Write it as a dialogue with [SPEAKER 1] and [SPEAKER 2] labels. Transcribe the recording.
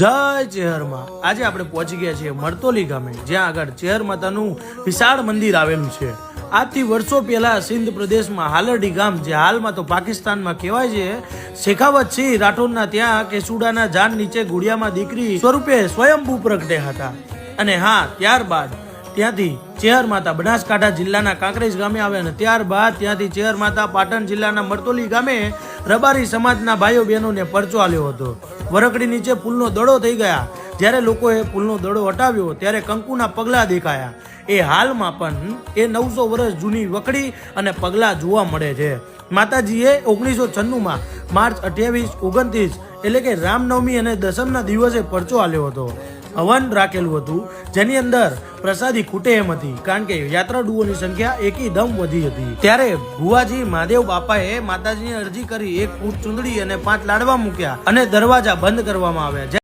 [SPEAKER 1] જય ચેહરમાં આજે આપણે પહોંચી ગયા છીએ મરતોલી ગામે, જ્યાં આગળ ચેહર માતાનું વિશાળ મંદિર આવેલું છે. આજથી વર્ષો પહેલા સિંધ પ્રદેશમાં હાલરડી ગામ, જે હાલમાં તો પાકિસ્તાનમાં કહેવાય છે, શેખાવતસિંહ રાઠોડના ત્યાં કેસુડાના ઝાડ નીચે ગુડિયામાં દીકરી સ્વરૂપે સ્વયંભૂ પ્રગટે હતા. અને હા, ત્યારબાદ ત્યાંથી ચેહર માતા બનાસકાંઠા જિલ્લાના કાંકરેજ ગામે આવ્યા, અને ત્યારબાદ ત્યાંથી ચેહર માતા પાટણ જિલ્લાના મરતોલી ગામે રબારી સમાજના ભાઈઓ બહેનોને પરચો આલ્યો હતો. વરકડી નીચે પુલનો દડો થઈ ગયા. જ્યારે લોકોએ પુલનો દડો હટાવ્યો ત્યારે કંકુના પગલા દેખાયા. એ હાલમાં પણ એ 900 વર્ષ જૂની વકડી અને પગલા જોવા મળે છે. માતાજીએ 1996માં માર્ચ 28, 29 એટલે કે રામનવમી અને દસમના દિવસે પરચો આલ્યો હતો. હવન રાખેલું હતું, જેની અંદર પ્રસાદી ખૂટે એમ હતી, કારણ કે યાત્રાળુઓની સંખ્યા એકદમ વધી હતી. ત્યારે ભુવાજી મહાદેવ બાપાએ માતાજીની અરજી કરી 1 ફૂટ ચૂંદડી અને 5 લાડવા મૂક્યા અને દરવાજા બંધ કરવામાં આવ્યા.